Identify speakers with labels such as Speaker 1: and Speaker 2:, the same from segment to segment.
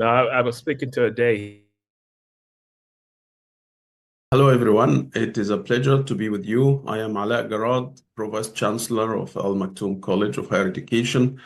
Speaker 1: No, I was speaking to a day.
Speaker 2: Hello, everyone. It is a pleasure to be with you. I am Alaa Garad, Vice-Chancellor of Maktoum College of Higher Education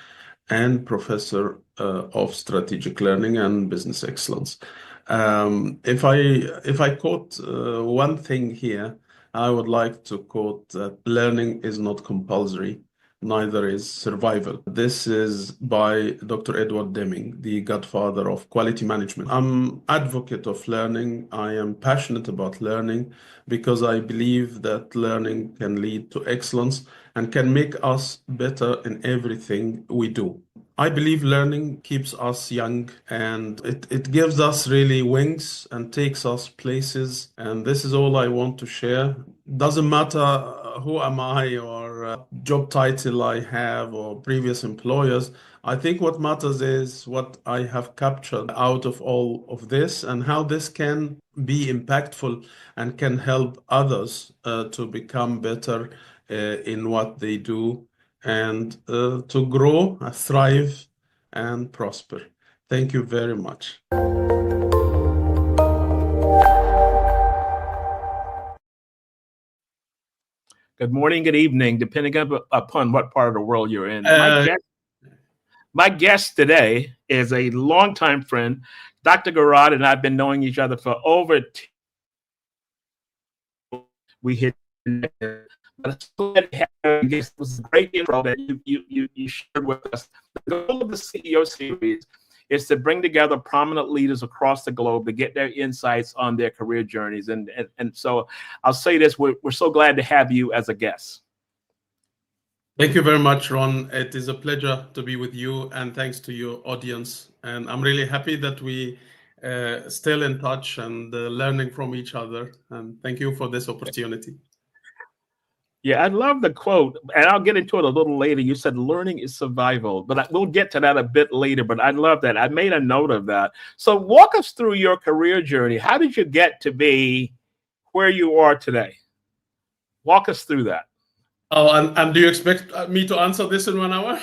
Speaker 2: and Professor of Strategic Learning and Business Excellence. If I quote one thing here, I would like to quote that learning is not compulsory, neither is survival. This is by Dr. Edward Deming, the godfather of quality management. I'm advocate of learning. I am passionate about learning because I believe that learning can lead to excellence and can make us better in everything we do. I believe learning keeps us young and it gives us really wings and takes us places. And this is all I want to share. Doesn't matter who am I or job title I have or previous employers. I think what matters is what I have captured out of all of this and how this can be impactful and can help others to become better in what they do and to grow, thrive, and prosper. Thank you very much.
Speaker 1: Good morning, good evening, depending upon what part of the world you're in.
Speaker 2: Uh,
Speaker 1: My guest today is a longtime friend. Dr. Garad and I've been knowing each other for over we hit. But it was a great intro that you shared with us. The goal of the CEO series is to bring together prominent leaders across the globe to get their insights on their career journeys. And so I'll say this, we're so glad to have you as a guest.
Speaker 2: Thank you very much, Ron. It is a pleasure to be with you, and thanks to your audience. And I'm really happy that we still in touch and learning from each other. And thank you for this opportunity.
Speaker 1: Yeah, I love the quote, and I'll get into it a little later. You said learning is survival, but we'll get to that a bit later. But I love that. I made a note of that. So walk us through your career journey. How did you get to be where you are today? Walk us through that.
Speaker 2: Oh, and do you expect me to answer this in 1 hour?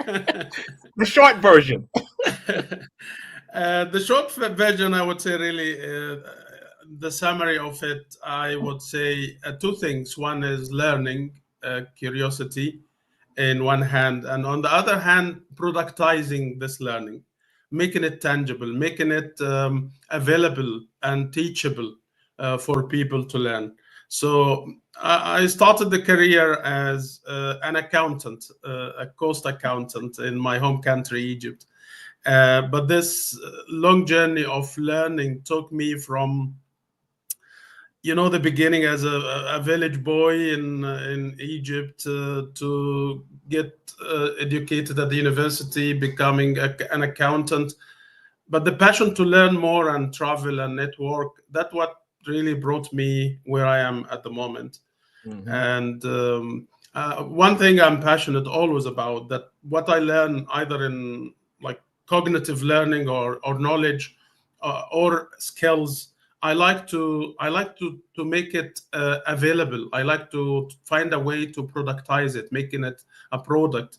Speaker 1: The short version.
Speaker 2: The short version, I would say, really, the summary of it, I would say two things. One is learning, curiosity in one hand, and on the other hand, productizing this learning, making it tangible, making it available and teachable for people to learn. So I started the career as an accountant, a cost accountant in my home country, Egypt. But this long journey of learning took me from, the beginning as a village boy in Egypt to get educated at the university, becoming an accountant. But the passion to learn more and travel and network, that's what really brought me where I am at the moment.
Speaker 1: Mm-hmm.
Speaker 2: And one thing I'm passionate always about, that what I learn either in like cognitive learning or knowledge or skills, I like to make it available. I like to find a way to productize it, making it a product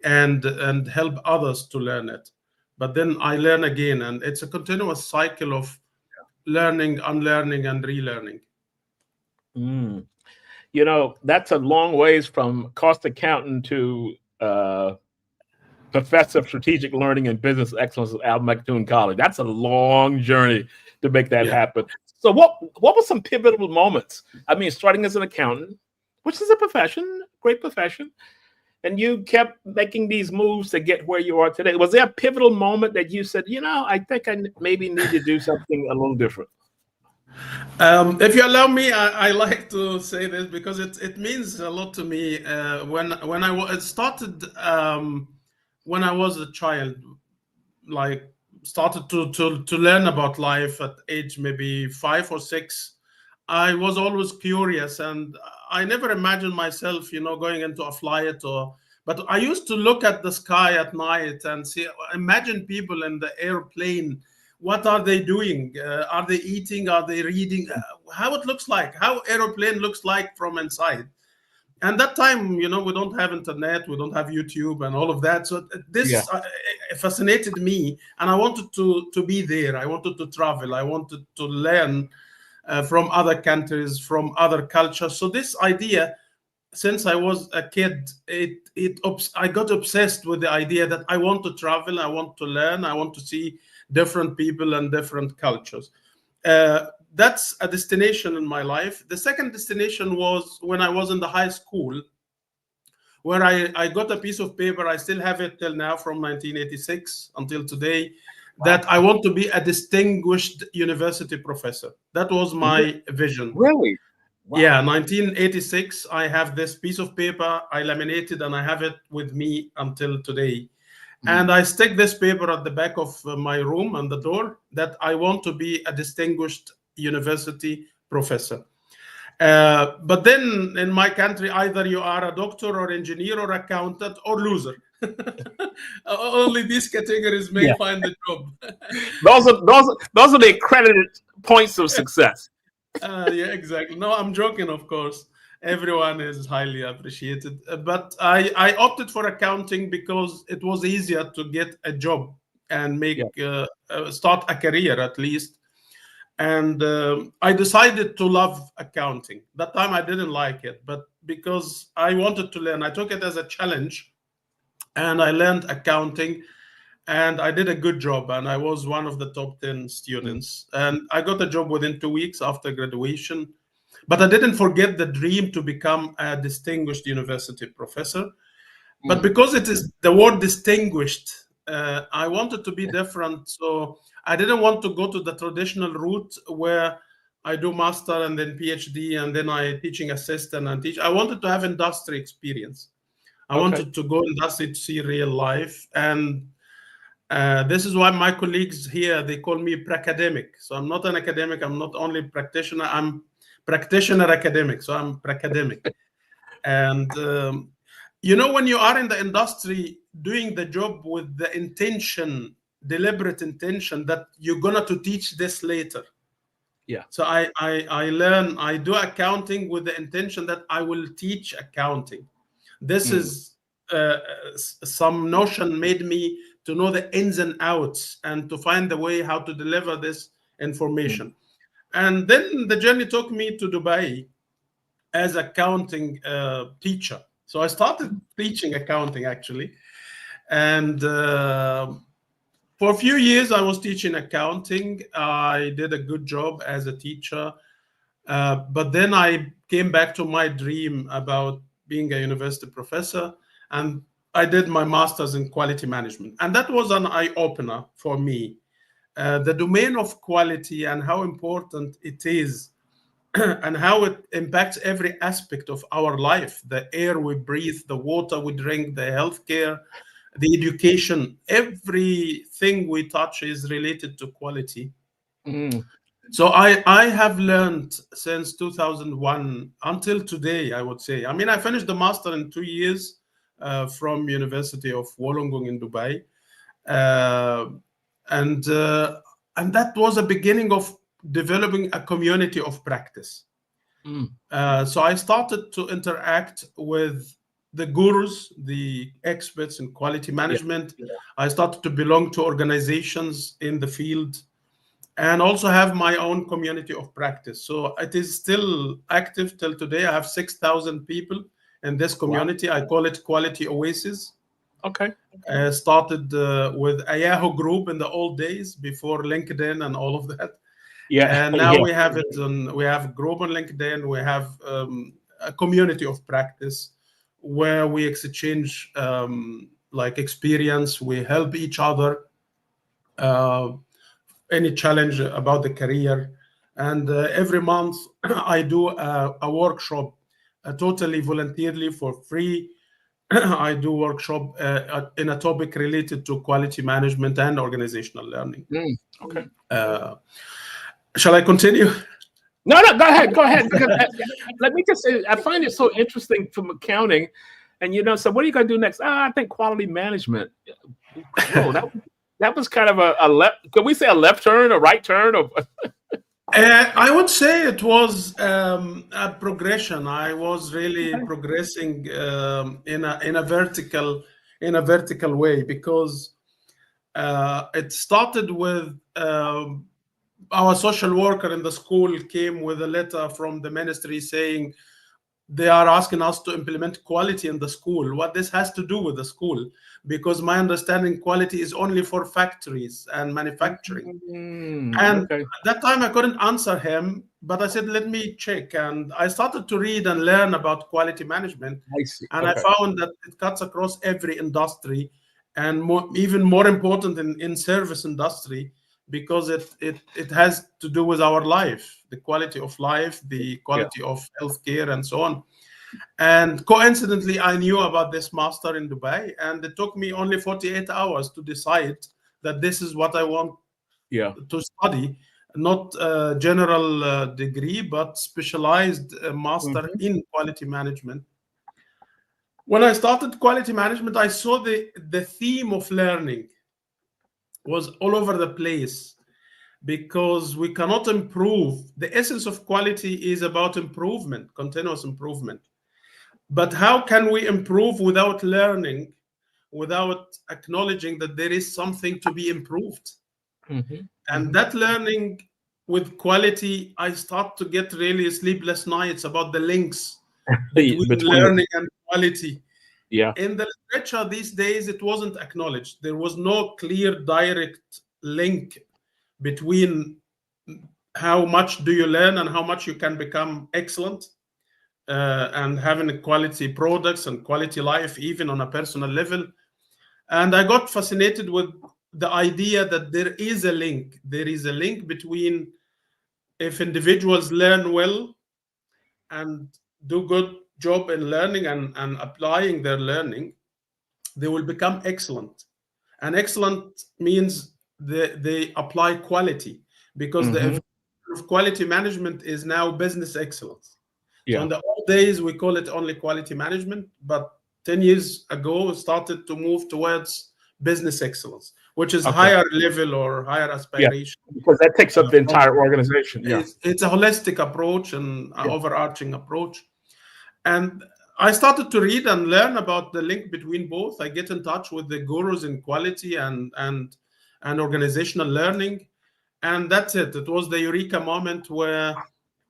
Speaker 2: and help others to learn it. But then I learn again, and it's a continuous cycle of learning, unlearning, and relearning.
Speaker 1: Mm. That's a long ways from cost accountant to professor of strategic learning and business excellence at Maktoum College. That's a long journey to make that happen. So what were some pivotal moments? I mean, starting as an accountant, which is a profession, great profession, and you kept making these moves to get where you are today. Was there a pivotal moment that you said, I think I maybe need to do something a little different?
Speaker 2: If you allow me, I like to say this because it means a lot to me. It started when I was a child, like started to learn about life at age maybe 5 or 6. I was always curious, and I never imagined myself, going into a flight But I used to look at the sky at night and imagine people in the airplane. What are they doing? Are they eating? Are they reading? How it looks like? How airplane looks like from inside? And that time, we don't have internet, we don't have YouTube and all of that. So
Speaker 1: Yeah.
Speaker 2: this fascinated me, and I wanted to be there. I wanted to travel. I wanted to learn from other countries, from other cultures. So this idea, since I was a kid, I got obsessed with the idea that I want to travel, I want to learn, I want to see different people and different cultures. That's a destination in my life. The second destination was when I was in the high school, where I got a piece of paper. I still have it till now, from 1986 until today,
Speaker 1: Wow.
Speaker 2: that I want to be a distinguished university professor. That was my vision.
Speaker 1: Really?
Speaker 2: Yeah,
Speaker 1: Wow.
Speaker 2: 1986. I have this piece of paper, I laminated, and I have it with me until today. And I stick this paper at the back of my room and the door, that I want to be a distinguished university professor. But then in my country, either you are a doctor or engineer or accountant or loser. Only these categories may
Speaker 1: Yeah.
Speaker 2: find a job.
Speaker 1: Those are the accredited points of success.
Speaker 2: Yeah, exactly. No, I'm joking, of course. Everyone is highly appreciated. But I opted for accounting because it was easier to get a job and
Speaker 1: Yeah.
Speaker 2: start a career at least. And I decided to love accounting. That time I didn't like it, but because I wanted to learn, I took it as a challenge, and I learned accounting, and I did a good job, and I was one of the top 10
Speaker 1: Mm.
Speaker 2: students, and I got a job within 2 weeks after graduation. But I didn't forget the dream to become a distinguished university professor. But
Speaker 1: Mm.
Speaker 2: because it is the word distinguished, I wanted to be different. So I didn't want to go to the traditional route where I do master and then PhD and then I teaching assistant and teach. I wanted to have industry experience. I
Speaker 1: Okay.
Speaker 2: wanted to go industry to see real life. And this is why my colleagues here, they call me pracademic. So I'm not an academic. I'm not only practitioner. I'm practitioner academic. So I'm pracademic. And when you are in the industry doing the job with the intention, deliberate intention that you're gonna to teach this later.
Speaker 1: Yeah.
Speaker 2: So I do accounting with the intention that I will teach accounting. This
Speaker 1: Mm.
Speaker 2: is some notion made me to know the ins and outs and to find the way how to deliver this
Speaker 1: Mm.
Speaker 2: information. And then the journey took me to Dubai as accounting teacher. So I started teaching accounting actually, and for a few years I was teaching accounting. I did a good job as a teacher, but then I came back to my dream about being a university professor, and I did my master's in quality management, and that was an eye opener for me. The domain of quality and how important it is and how it impacts every aspect of our life: the air we breathe, the water we drink, the healthcare, the education. Everything we touch is related to quality.
Speaker 1: Mm.
Speaker 2: So I have learned since 2001 until today, I would say. I mean, I finished the master in 2 years from University of Wollongong in Dubai. Uh, and that was a beginning of developing a community of practice.
Speaker 1: Mm.
Speaker 2: So I started to interact with the gurus, the experts in quality
Speaker 1: Yeah.
Speaker 2: management. I started to belong to organizations in the field and also have my own community of practice. So it is still active till today. I have 6,000 people in this
Speaker 1: Wow.
Speaker 2: community. I call it Quality Oasis.
Speaker 1: Okay.
Speaker 2: Started with a Yahoo group in the old days before LinkedIn and all of that.
Speaker 1: Yeah.
Speaker 2: And now
Speaker 1: Yeah.
Speaker 2: we have it on, we have a group on LinkedIn. We have a community of practice where we exchange like experience. We help each other. Any challenge about the career. And every month I do a workshop, totally voluntarily for free. I do workshop in a topic related to quality management and organizational learning.
Speaker 1: Mm. Okay.
Speaker 2: Shall I continue?
Speaker 1: No, no, go ahead, go ahead. Because let me just say, I find it so interesting from accounting, and so what are you going to do next? I think quality management. Whoa, that was kind of a left. Could we say a left turn, a right turn, or
Speaker 2: I would say it was a progression. I was really
Speaker 1: Okay.
Speaker 2: progressing in a vertical way, because it started with our social worker in the school came with a letter from the ministry saying they are asking us to implement quality in the school. What this has to do with the school? Because my understanding, quality is only for factories and manufacturing. And
Speaker 1: Okay.
Speaker 2: at that time, I couldn't answer him, but I said, let me check. And I started to read and learn about quality management.
Speaker 1: I see.
Speaker 2: And I
Speaker 1: Okay.
Speaker 2: found that it cuts across every industry, and even more important in service industry, because it has to do with our life, the quality of life, the
Speaker 1: Yeah.
Speaker 2: quality of healthcare, and so on. And coincidentally, I knew about this master in Dubai, and it took me only 48 hours to decide that this is what I want
Speaker 1: Yeah.
Speaker 2: to study, not a general degree, but specialized master
Speaker 1: Mhm.
Speaker 2: in quality management. When I started quality management, I saw the theme of learning was all over the place, because we cannot improve. The essence of quality is about improvement, continuous improvement. But how can we improve without learning, without acknowledging that there is something to be improved?
Speaker 1: Mhm.
Speaker 2: And
Speaker 1: Mhm.
Speaker 2: that learning with quality, I start to get really sleepless nights about the links between
Speaker 1: Between the,
Speaker 2: learning and quality.
Speaker 1: yeah.
Speaker 2: In the literature these days, it wasn't acknowledged. There was no clear, direct link between how much do you learn and how much you can become excellent, and having quality products and quality life, even on a personal level. And I got fascinated with the idea that there is a link. There is a link between, if individuals learn well and do good job in learning and applying their learning, they will become excellent. And excellent means they apply quality, because the
Speaker 1: Mhm.
Speaker 2: evolution of quality management is now business excellence. So
Speaker 1: Yeah.
Speaker 2: in the old days, we call it only quality management, but 10 years ago, we started to move towards business excellence, which is
Speaker 1: Okay.
Speaker 2: higher level or higher
Speaker 1: Yeah.
Speaker 2: aspiration.
Speaker 1: Because that takes up the
Speaker 2: From
Speaker 1: entire organization. Yeah.
Speaker 2: it's a holistic approach and
Speaker 1: Yeah.
Speaker 2: overarching approach. And I started to read and learn about the link between both. I get in touch with the gurus in quality and organizational learning. And that's it. It was the eureka moment where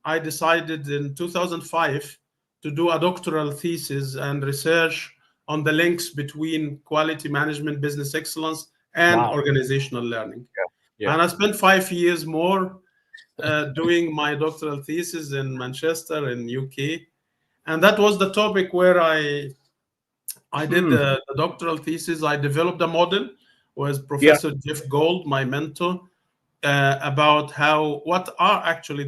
Speaker 2: I decided in 2005 to do a doctoral thesis and research on the links between quality management, business excellence, and
Speaker 1: Wow.
Speaker 2: organizational learning.
Speaker 1: Yeah.
Speaker 2: And I spent 5 years more doing my doctoral thesis in Manchester in UK. And that was the topic where I did
Speaker 1: Hmm.
Speaker 2: the doctoral thesis. I developed a model with
Speaker 1: Yeah.
Speaker 2: Professor Jeff Gold, my mentor, about what are actually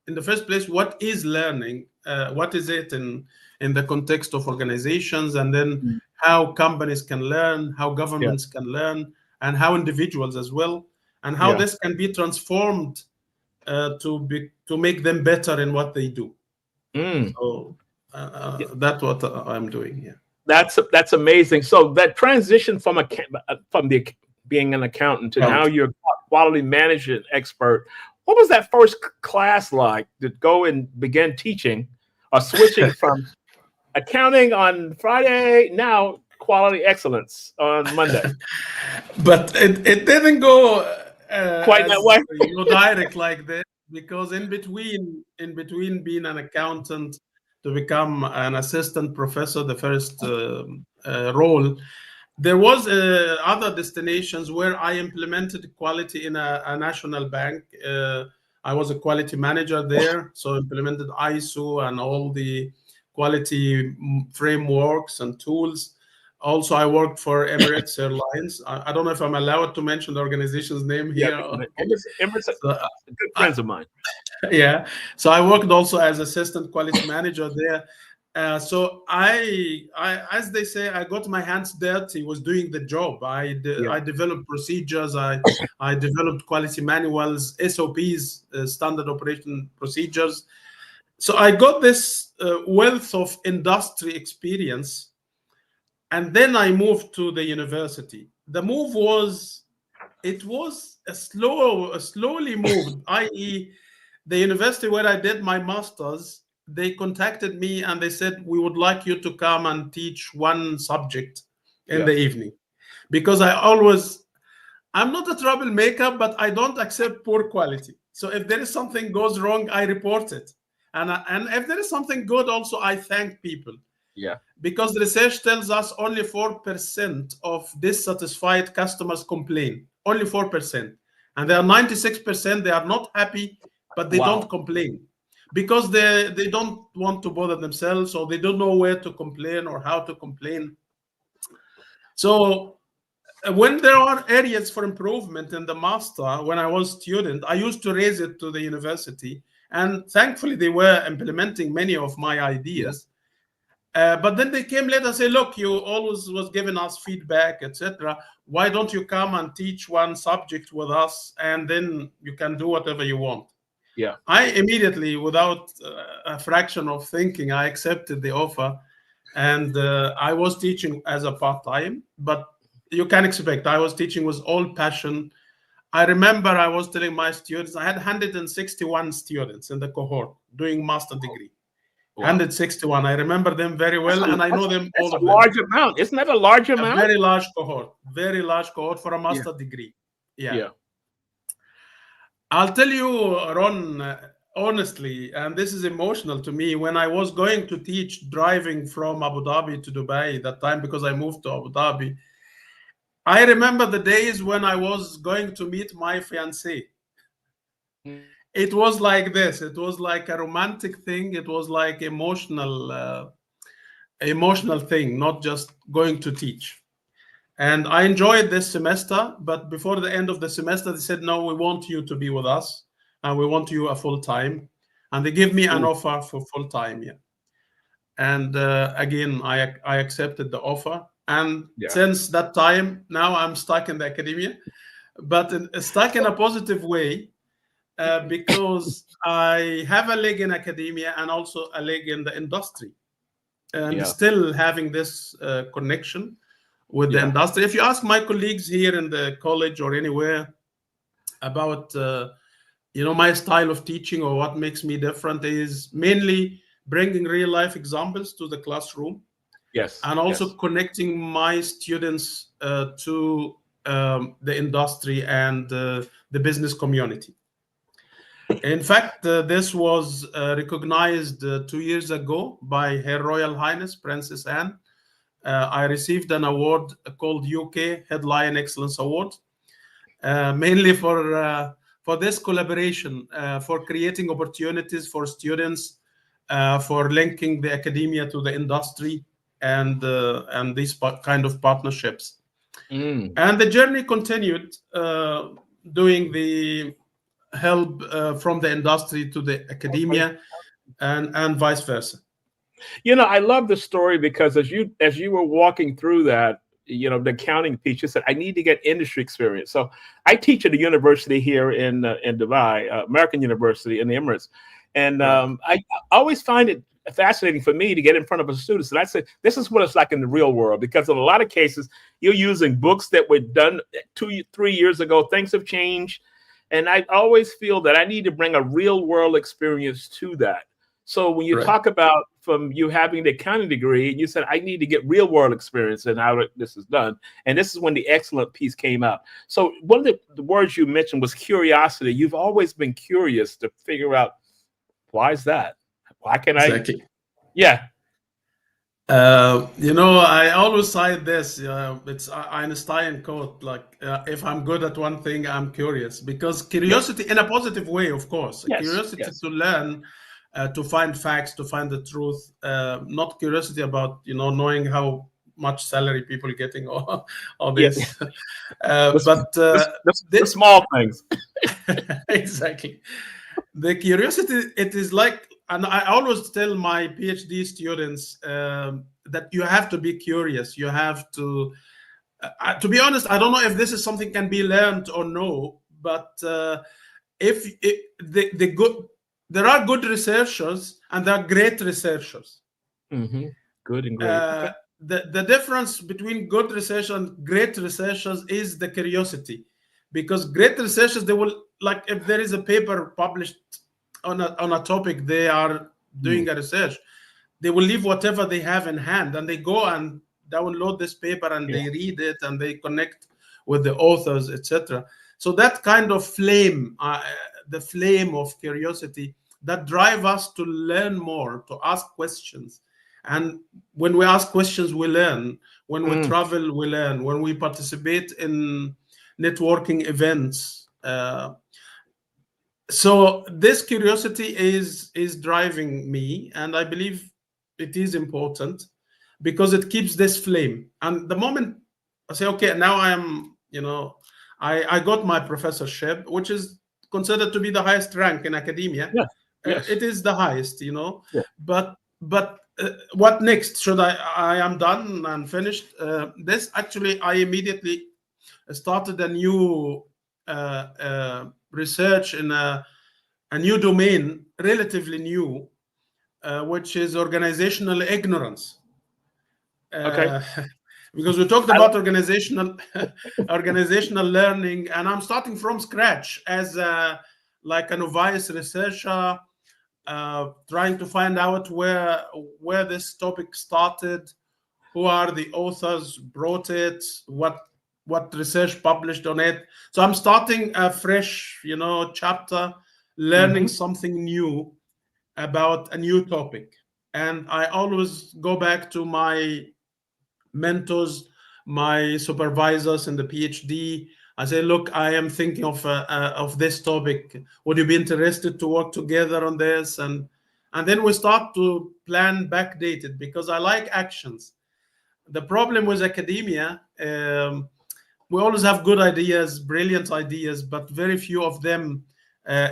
Speaker 2: in the first place, what is learning, what is it in the context of organizations, and then
Speaker 1: Mm.
Speaker 2: how companies can learn, how
Speaker 1: Yeah.
Speaker 2: governments can learn, and how individuals as well, and how
Speaker 1: Yeah.
Speaker 2: this can be transformed to make them better in what they do.
Speaker 1: Mm.
Speaker 2: So that's what I'm doing here.
Speaker 1: That's amazing. So that transition from being an accountant to now
Speaker 2: Count.
Speaker 1: you're a quality management expert. What was that first class like to go and begin teaching or switching from accounting on Friday, now quality excellence on Monday?
Speaker 2: But it didn't go
Speaker 1: Quite that
Speaker 2: as
Speaker 1: way.
Speaker 2: direct like this, because in between being an accountant to become an assistant professor, the first role, there was other destinations where I implemented quality in a national bank. I was a quality manager there, so implemented ISO and all the quality frameworks and tools. Also, I worked for Emirates Airlines. I don't know if I'm allowed to mention the organization's name
Speaker 1: Yeah,
Speaker 2: here. Okay.
Speaker 1: Emerson,
Speaker 2: So,
Speaker 1: good
Speaker 2: I,
Speaker 1: friends of mine.
Speaker 2: yeah. So I worked also as assistant quality manager there. So as they say, I got my hands dirty. Was doing the job.
Speaker 1: Yeah,
Speaker 2: I developed procedures. I developed quality manuals, SOPs, standard operation procedures. So I got this wealth of industry experience, and then I moved to the university. The move was, it was a slowly moved, i.e., the university where I did my master's, they contacted me and they said, we would like you to come and teach one subject in the evening. Because I'm not a troublemaker, but I don't accept poor quality. So if there is something goes wrong, I report it. And if there is something good also, I thank people.
Speaker 1: Yeah.
Speaker 2: Because the research tells us only 4% of dissatisfied customers complain. Only 4%. And there are 96%, they are not happy, but they don't complain. Because they don't want to bother themselves, or they don't know where to complain or how to complain. So when there are areas for improvement in the master, when I was a student, I used to raise it to the university. And thankfully, they were implementing many of my ideas. But then they came later and say, look, you always was giving us feedback, etc. Why don't you come and teach one subject with us, and then you can do whatever you want?
Speaker 1: Yeah.
Speaker 2: I immediately, without a fraction of thinking, I accepted the offer. And I was teaching as a part-time, but you can expect I was teaching with all passion. I remember I was telling my students, I had 161 students in the cohort doing master degree. 161. I remember them very well, and I know them all of them.
Speaker 1: That's a large amount. Isn't that a large amount?
Speaker 2: A very large cohort for a master degree. Yeah. I'll tell you, Ron, honestly, and this is emotional to me, when I was going to teach driving from Abu Dhabi to Dubai that time, because I moved to Abu Dhabi, I remember the days when I was going to meet my fiancée. It was like this. It was like a romantic thing. It was like emotional thing, not just going to teach. And I enjoyed this semester, but before the end of the semester, they said, no, we want you to be with us, and we want you a full-time. And they gave me an offer for full-time, And again, I accepted the offer. And since that time, now I'm stuck in the academia, but stuck in a positive way, because I have a leg in academia and also a leg in the industry, and still having this connection with the industry. If you ask my colleagues here in the college or anywhere about my style of teaching or what makes me different, is mainly bringing real life examples to the classroom. And also connecting my students to the industry and the business community. In fact, this was recognized 2 years ago by Her Royal Highness Princess Anne. I received an award called UK Headline Excellence Award, mainly for this collaboration, for creating opportunities for students, for linking the academia to the industry, and these kind of partnerships. And the journey continued, doing the help from the industry to the academia, and vice versa.
Speaker 1: I love the story, because as you were walking through that, the accounting piece, you said, I need to get industry experience. So I teach at a university here in Dubai, American University in the Emirates. And I always find it fascinating for me to get in front of a student. And I say, this is what it's like in the real world, because in a lot of cases, you're using books that were done 2-3 years ago. Things have changed. And I always feel that I need to bring a real world experience to that. So when you talk about from you having the accounting degree, you said, I need to get real world experience in how this is done. And this is when the excellent piece came out. So one of the words you mentioned was curiosity. You've always been curious to figure out, why is that? Why can
Speaker 2: exactly.
Speaker 1: Yeah.
Speaker 2: I always cite this. It's Einstein quote, like, if I'm good at one thing, I'm curious. Because curiosity, in a positive way, of course, curiosity to learn, to find facts, to find the truth, not curiosity about, knowing how much salary people are getting or this. But
Speaker 1: the small things.
Speaker 2: Exactly. The curiosity, it is like, and I always tell my PhD students that you have to be curious. You have to be honest, I don't know if this is something can be learned or no, but there are good researchers and there are great researchers.
Speaker 1: Good and great. Okay.
Speaker 2: The difference between good researchers and great researchers is the curiosity, because great researchers, they will, like, if there is a paper published on a topic they are doing a research, they will leave whatever they have in hand and they go and download this paper and
Speaker 1: Yeah.
Speaker 2: they read it and they connect with the authors, etc. So that kind of flame, the flame of curiosity that drive us to learn more, to ask questions. And when we ask questions, we learn. When we travel, we learn. When we participate in networking events, so this curiosity is driving me, and I believe it is important because it keeps this flame. And the moment I say, okay, now I am, I got my professorship, which is considered to be the highest rank in academia.
Speaker 1: Yes. Yes.
Speaker 2: It is the highest,
Speaker 1: Yeah.
Speaker 2: but what next? Should I am done and finished. This actually, I immediately started a new research in a new domain, relatively new, which is organizational ignorance.
Speaker 1: Okay.
Speaker 2: Because we talked about organizational learning, and I'm starting from scratch as like a novice researcher, trying to find out where this topic started, who are the authors brought it, what research published on it. So I'm starting a fresh, chapter, learning something new about a new topic. And I always go back to my mentors, my supervisors in the PhD. I say, look, I am thinking of this topic. Would you be interested to work together on this? And then we start to plan backdated because I like actions. The problem with academia, we always have good ideas, brilliant ideas, but very few of them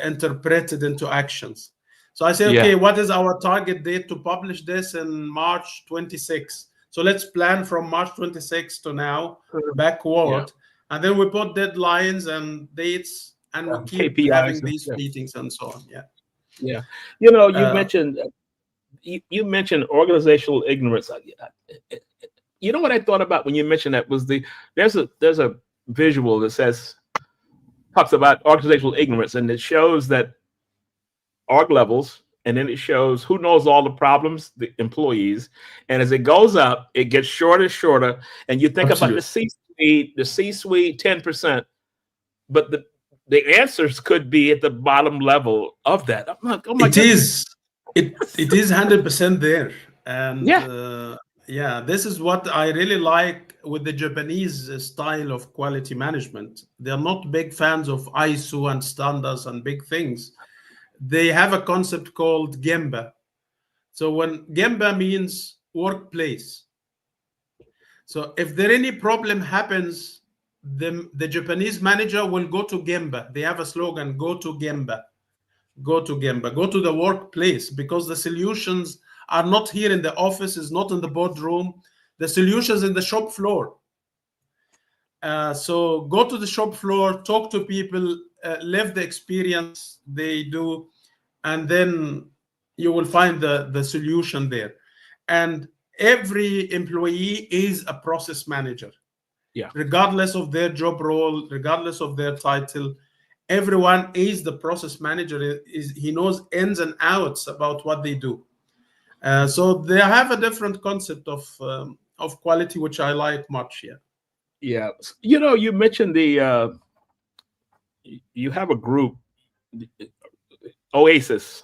Speaker 2: interpreted into actions. So I say,
Speaker 1: Yeah.
Speaker 2: okay, what is our target date to publish this in March 26? So let's plan from March 26 to now,
Speaker 1: Yeah.
Speaker 2: backward. And then we put deadlines and dates, and we keep
Speaker 1: KPIs.
Speaker 2: having these meetings and so on. Yeah.
Speaker 1: Yeah. You
Speaker 2: Uh,
Speaker 1: mentioned you mentioned organizational ignorance. You know what I thought about when you mentioned that was there's a visual that talks about organizational ignorance, and it shows that org levels, and then it shows who knows all the problems, the employees, and as it goes up, it gets shorter and shorter, and you think about
Speaker 2: Absolutely.
Speaker 1: the C-suite 10%, but the answers could be at the bottom level of that. I'm like, oh my
Speaker 2: It
Speaker 1: goodness.
Speaker 2: is. It is 100% there. And
Speaker 1: Yeah.
Speaker 2: yeah, this is what I really like with the Japanese style of quality management. They're not big fans of ISO and standards and big things. They have a concept called Gemba. So when Gemba means workplace. So if there any problem happens, the Japanese manager will go to Gemba. They have a slogan, go to Gemba. Go to Gemba, go to the workplace, because the solutions are not here in the office, is not in the boardroom. The solutions in the shop floor. So go to the shop floor, talk to people, live the experience they do, and then you will find the solution there. And every employee is a process manager.
Speaker 1: Yeah.
Speaker 2: Regardless of their job role, regardless of their title, everyone is the process manager. He knows ins and outs about what they do. So they have a different concept of quality, which I like much. Yeah.
Speaker 1: Yeah. You mentioned you have a group, Oasis.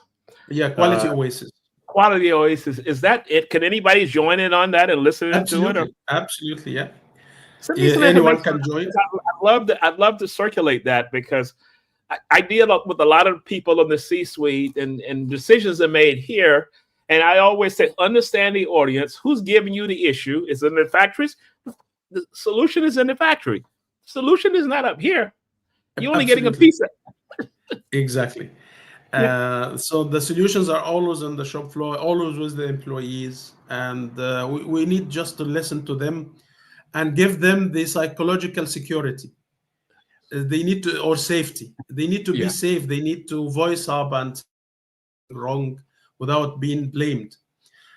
Speaker 2: Yeah, Quality Oasis.
Speaker 1: Quality Oasis. Is that it? Can anybody join in on that and listen to it? Or
Speaker 2: Absolutely, yeah.
Speaker 1: send me some
Speaker 2: Anyone
Speaker 1: information.
Speaker 2: can join.
Speaker 1: I'd love to circulate that, because I deal with a lot of people in the C-suite, and decisions are made here. And I always say, understand the audience. Who's giving you the issue? Is it in the factories? The solution is in the factory. Solution is not up here. You're only getting a piece of it.
Speaker 2: Exactly. So the solutions are always on the shop floor, always with the employees, and we need just to listen to them and give them the psychological security. They need to, or safety. They need to be safe. They need to voice up and wrong without being blamed.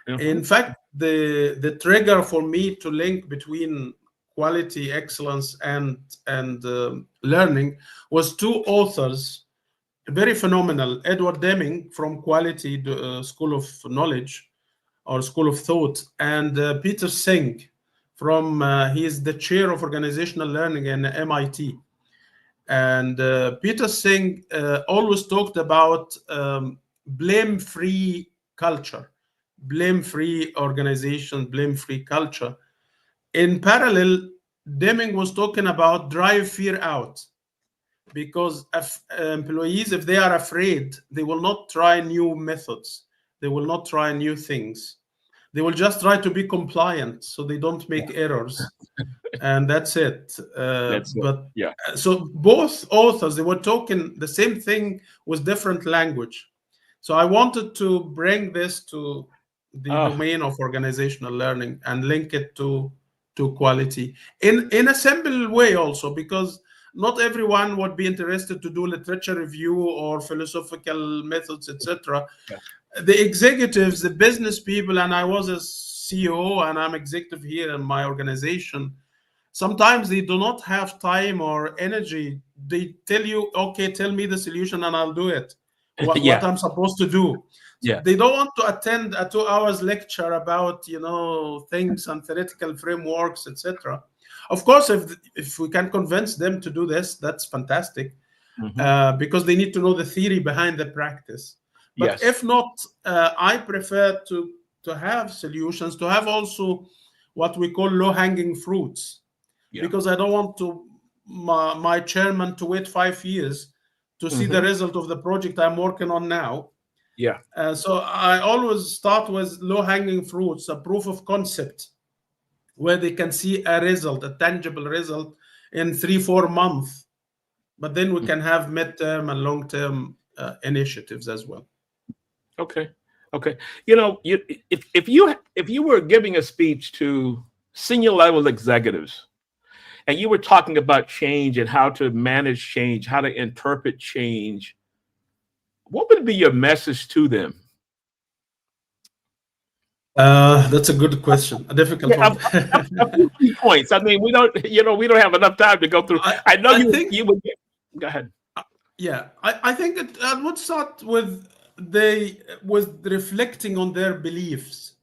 Speaker 2: In fact, the trigger for me to link between quality excellence and learning was two authors very phenomenal. Edward Deming from Quality School of Knowledge or School of Thought, and Peter Singh from, he is the chair of organizational learning in MIT. And Peter Singh always talked about blame-free culture, blame-free organization, blame-free culture. In parallel, Deming was talking about drive fear out, because if employees, if they are afraid, they will not try new methods. They will not try new things. They will just try to be compliant so they don't make errors. And that's it.
Speaker 1: That's it.
Speaker 2: But
Speaker 1: Yeah.
Speaker 2: so both authors, they were talking the same thing with different language. So I wanted to bring this to the domain of organizational learning and link it to quality in a simple way also, because not everyone would be interested to do literature review or philosophical methods, etc.
Speaker 1: Yeah.
Speaker 2: The executives, the business people, and I was a CEO and I'm executive here in my organization, sometimes they do not have time or energy. They tell you, okay, tell me the solution and I'll do it, what I'm supposed to do.
Speaker 1: Yeah.
Speaker 2: They don't want to attend a 2 hours lecture about, things and theoretical frameworks, etc. Of course, if we can convince them to do this, that's fantastic, because they need to know the theory behind the practice. But if not, I prefer to have solutions, to have also what we call low-hanging fruits, because I don't want my chairman to wait 5 years to see the result of the project I'm working on now.
Speaker 1: Yeah.
Speaker 2: So I always start with low-hanging fruits, a proof of concept, where they can see a result, a tangible result in 3-4 months. But then we can have mid-term and long-term initiatives as well.
Speaker 1: Okay. If you were giving a speech to senior level executives, and you were talking about change and how to manage change, how to interpret change, what would be your message to them?
Speaker 2: That's a good question. A difficult one.
Speaker 1: A few key points. I mean, we don't have enough time to go through. I know you would. Go ahead.
Speaker 2: Yeah, I think I would start with reflecting on their beliefs,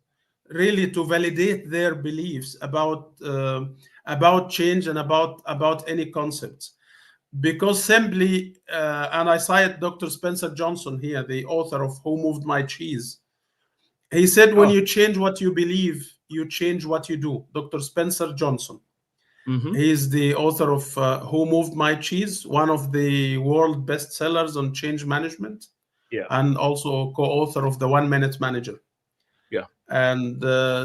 Speaker 2: really to validate their beliefs about change and about any concepts. Because simply, and I cite Dr. Spencer Johnson here, the author of Who Moved My Cheese. He said, when you change what you believe, you change what you do. Dr. Spencer Johnson. He's the author of Who Moved My Cheese, one of the world bestsellers on change management, and also co-author of The 1 Minute Manager.
Speaker 1: Yeah.
Speaker 2: And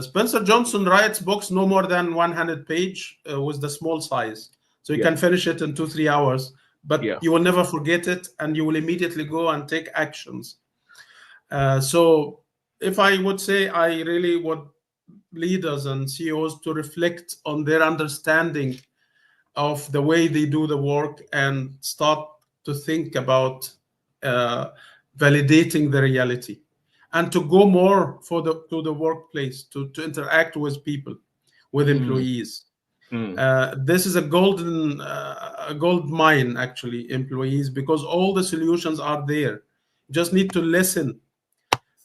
Speaker 2: Spencer Johnson writes books no more than 100 page with the small size. So you can finish it in 2-3 hours, but you will never forget it, and you will immediately go and take actions. So if I would say, I really would leaders and CEOs to reflect on their understanding of the way they do the work and start to think about validating the reality, and to go more to the workplace, to interact with people, with employees. This is a gold mine, actually, employees, because all the solutions are there. Just need to listen.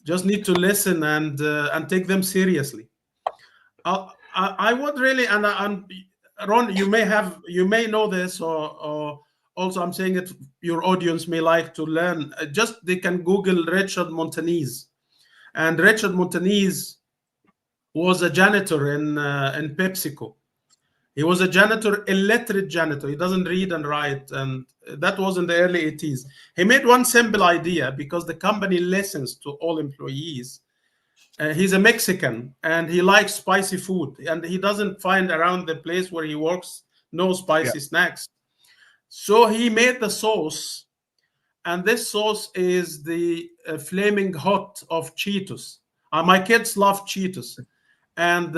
Speaker 2: And take them seriously. I would really, and Ron, you may know this, or also I'm saying it, your audience may like to learn. Just they can Google Richard Montanese, and Richard Montanese was a janitor in PepsiCo. He was a janitor, illiterate janitor. He doesn't read and write, and that was in the early 80s. He made one simple idea, because the company listens to all employees. He's a Mexican, and he likes spicy food, and he doesn't find around the place where he works no spicy snacks. So he made the sauce, and this sauce is the flaming hot of Cheetos. My kids love Cheetos, and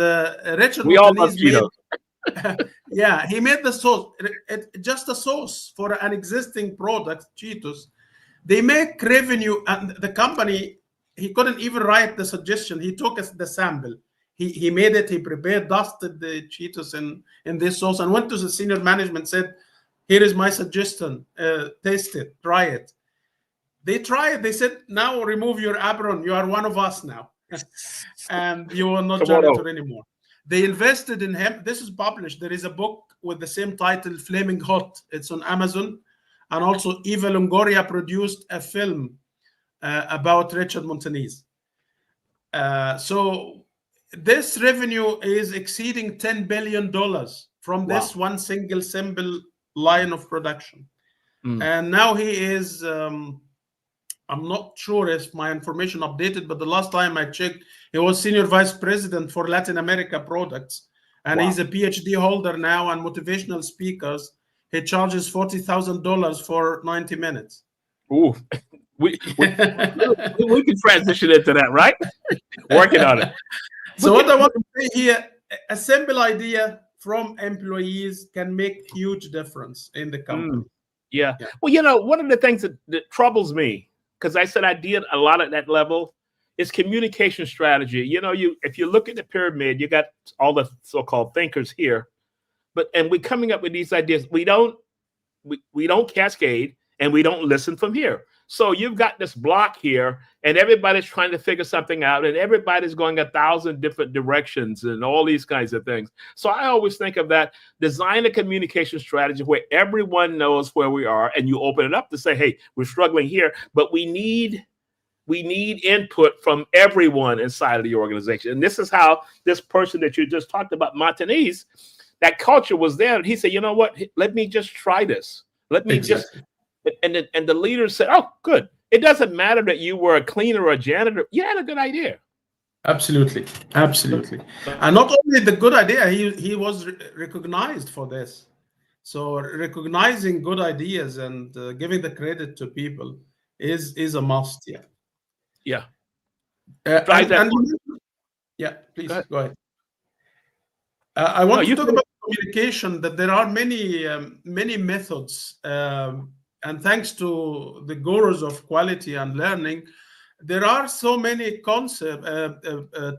Speaker 2: Richard Montanese made he made the sauce, just a sauce for an existing product, Cheetos. They make revenue, and the company, he couldn't even write the suggestion. He took the sample. He made it, he prepared, dusted the Cheetos in this sauce, and went to the senior management, said, here is my suggestion, taste it, try it. They tried. They said, now remove your apron. You are one of us now. And you are not janitor anymore. They invested in him. This is published. There is a book with the same title, Flaming Hot. It's on Amazon. And also Eva Longoria produced a film about Richard Montanese. So this revenue is exceeding $10 billion from this one single simple line of production. And now he is, I'm not sure if my information updated, but the last time I checked, he was Senior Vice President for Latin America products. And he's a PhD holder now and motivational speakers. He charges $40,000 for 90 minutes.
Speaker 1: Ooh, we can transition into that, right? Working on it.
Speaker 2: So what I want to say here, a simple idea from employees can make huge difference in the company.
Speaker 1: Yeah. Well, one of the things that troubles me, because I said I did a lot at that level, is communication strategy. If you look at the pyramid, you got all the so-called thinkers here, and we're coming up with these ideas. We don't cascade, and we don't listen from here. So you've got this block here, and everybody's trying to figure something out, and everybody's going 1,000 different directions and all these kinds of things. So I always think of that, design a communication strategy where everyone knows where we are, and you open it up to say, hey, we're struggling here, but we need input from everyone inside of the organization. And this is how this person that you just talked about, Montanese, that culture was there. And he said, you know what, let me just try this. Let me just... And the leader said, oh, good. It doesn't matter that you were a cleaner or a janitor. You had a good idea.
Speaker 2: Absolutely. And not only the good idea, he was recognized for this. So recognizing good ideas and giving the credit to people is a must.
Speaker 1: Yeah.
Speaker 2: Please go ahead. I want to talk about communication, that there are many methods. And thanks to the gurus of quality and learning, there are so many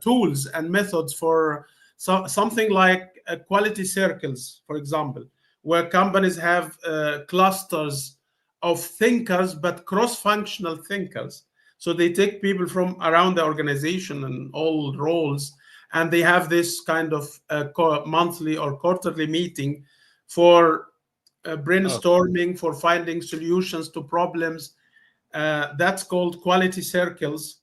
Speaker 2: tools and methods for something like quality circles, for example, where companies have clusters of thinkers, but cross-functional thinkers. So they take people from around the organization and all roles, and they have this kind of monthly or quarterly meeting for brainstorming, for finding solutions to problems. That's called quality circles.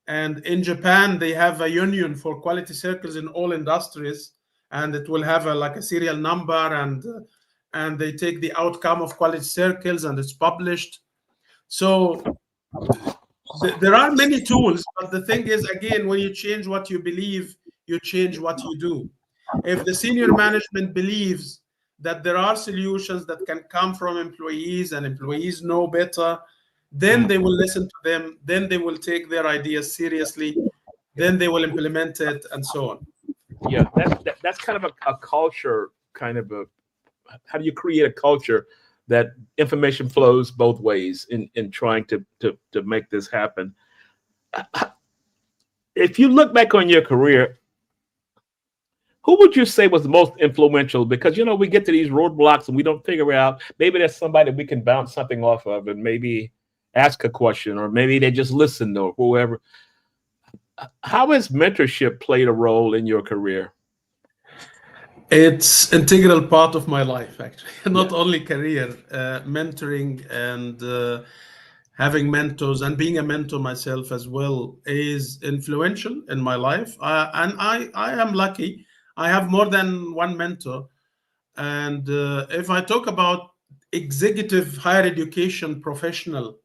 Speaker 2: And in Japan, they have a union for quality circles in all industries, and it will have a serial number, and they take the outcome of quality circles, and it's published. So there are many tools, but the thing is, again, when you change what you believe, you change what you do. If the senior management believes that there are solutions that can come from employees and employees know better, then they will listen to them, then they will take their ideas seriously, then they will implement it, and so on.
Speaker 1: Yeah, that's kind of a culture, how do you create a culture that information flows both ways in trying to make this happen? If you look back on your career, who would you say was the most influential? Because, we get to these roadblocks and we don't figure out, maybe there's somebody we can bounce something off of and maybe ask a question, or maybe they just listen, or whoever. How has mentorship played a role in your career?
Speaker 2: It's an integral part of my life, actually. Not only career, mentoring and having mentors and being a mentor myself as well is influential in my life. And I am lucky. I have more than one mentor. And if I talk about executive higher education professional,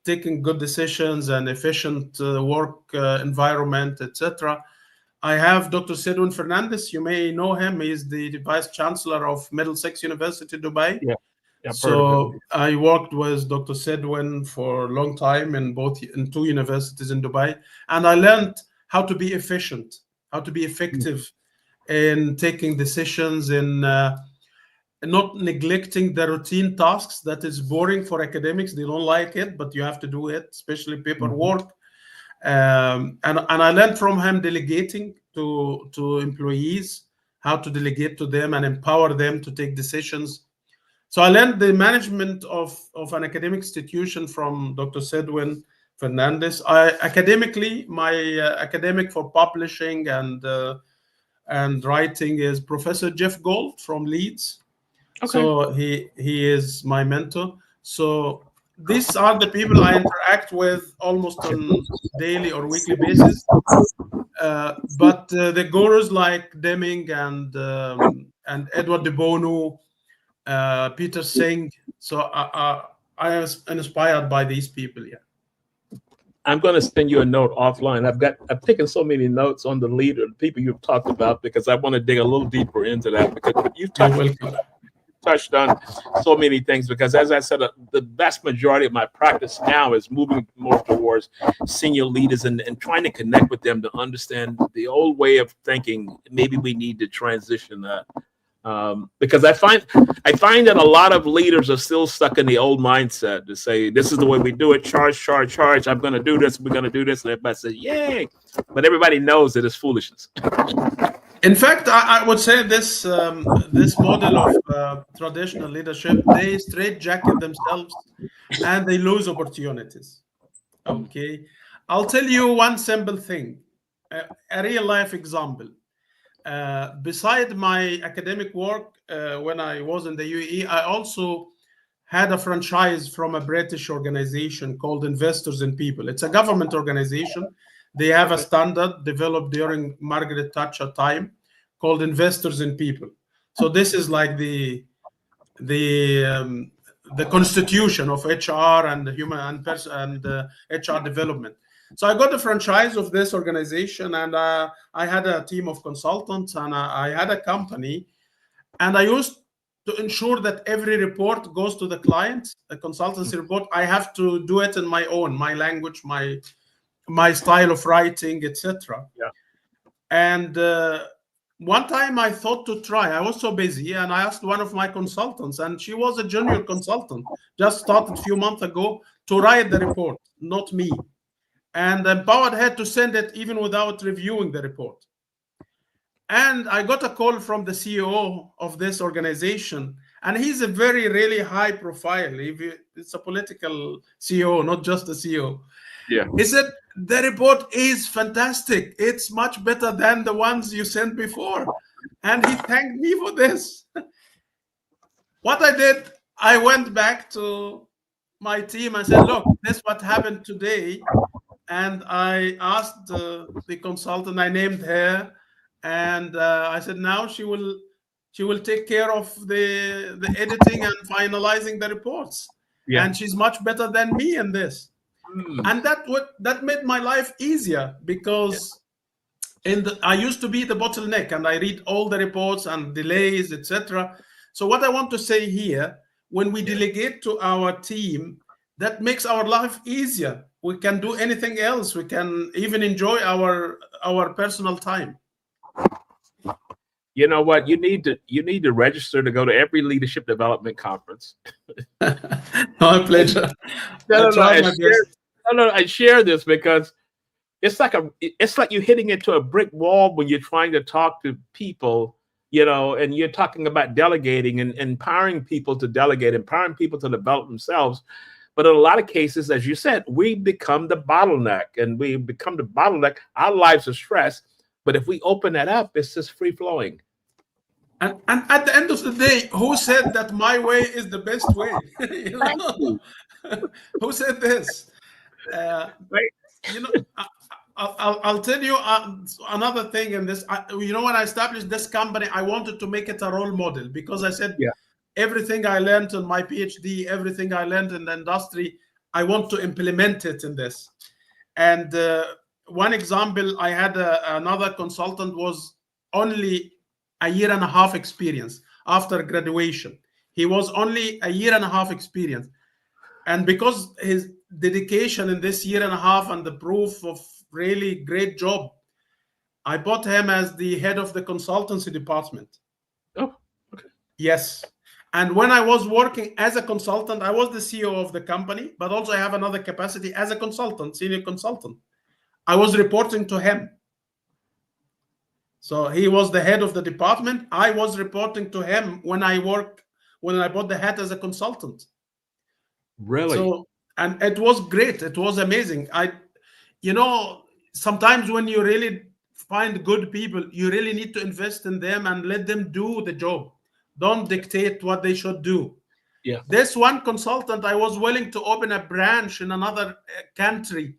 Speaker 2: taking good decisions and efficient work environment, etc., I have Dr. Sedwin Fernandez. You may know him. He is the Vice-Chancellor of Middlesex University, Dubai.
Speaker 1: Yeah.
Speaker 2: So I worked with Dr. Sedwin for a long time in two universities in Dubai, and I learned how to be efficient, how to be effective in taking decisions, in not neglecting the routine tasks that is boring for academics. They don't like it, but you have to do it, especially paperwork. And I learned from him delegating to employees, how to delegate to them and empower them to take decisions. So I learned the management of an academic institution from Dr. Sedwin Fernandez. Academically, my academic for publishing and writing is Professor Jeff Gold from Leeds.
Speaker 1: Okay.
Speaker 2: So he is my mentor. So these are the people I interact with almost on daily or weekly basis. But the gurus like Deming and Edward de Bono, Peter Singh. So I am inspired by these people. Yeah.
Speaker 1: I'm going to send you a note offline. I've taken so many notes on the people you've talked about, because I want to dig a little deeper into that, because you've touched on so many things. Because as I said, the vast majority of my practice now is moving more towards senior leaders and trying to connect with them to understand the old way of thinking. Maybe we need to transition that. Because I find that a lot of leaders are still stuck in the old mindset to say, this is the way we do it, charge. I'm going to do this. We're going to do this. And everybody says, yay. But everybody knows that it's foolishness.
Speaker 2: In fact, I would say this model of traditional leadership, they straitjacket themselves and they lose opportunities. Okay. I'll tell you one simple thing, a real life example. Beside my academic work, when I was in the UAE, I also had a franchise from a British organization called Investors in People. It's a government organization. They have a standard developed during Margaret Thatcher time called Investors in People. So this is like the constitution of HR and human and HR development. So I got a franchise of this organization, and I had a team of consultants, and I had a company, and I used to ensure that every report goes to the client, a consultancy report. I have to do it in my language, my style of writing, etc.
Speaker 1: Yeah.
Speaker 2: And one time I thought to try. I was so busy, and I asked one of my consultants, and she was a junior consultant, just started a few months ago, to write the report, not me. And empowered her to send it even without reviewing the report. And I got a call from the CEO of this organization, and he's a very, really high profile. It's a political CEO, not just a CEO.
Speaker 1: Yeah.
Speaker 2: He said, the report is fantastic. It's much better than the ones you sent before. And he thanked me for this. What I did, I went back to my team and said, look, this is what happened today. And I asked the consultant, I named her, and I said, now she will take care of the editing and finalizing the reports. Yeah. And she's much better than me in this. And that made my life easier, because I used to be the bottleneck, and I read all the reports and delays, etc. So what I want to say here, when we delegate to our team, that makes our life easier. We can do anything else. We can even enjoy our personal time.
Speaker 1: You know what? You need to register to go to every leadership development conference.
Speaker 2: My pleasure.
Speaker 1: I share this because it's like you're hitting into a brick wall when you're trying to talk to people, and you're talking about delegating and empowering people to delegate, empowering people to develop themselves. But in a lot of cases, as you said, we become the bottleneck. Our lives are stressed. But if we open that up, it's just free flowing.
Speaker 2: And at the end of the day, who said that my way is the best way? Who said this? I'll tell you another thing in this. When I established this company, I wanted to make it a role model, because I said, everything I learned in my PhD, everything I learned in the industry, I want to implement it in this. And one example, I had another consultant was only a year and a half experience after graduation. He was only a year and a half experience. And because his dedication in this year and a half and the proof of really great job, I brought him as the head of the consultancy department.
Speaker 1: Oh, okay.
Speaker 2: Yes. And when I was working as a consultant, I was the CEO of the company, but also I have another capacity as a consultant, senior consultant. I was reporting to him. So he was the head of the department. I was reporting to him when I work when I bought the hat as a consultant.
Speaker 1: Really?
Speaker 2: So, and it was great. It was amazing. Sometimes when you really find good people, you really need to invest in them and let them do the job. Don't dictate what they should do.
Speaker 1: Yeah.
Speaker 2: This one consultant, I was willing to open a branch in another country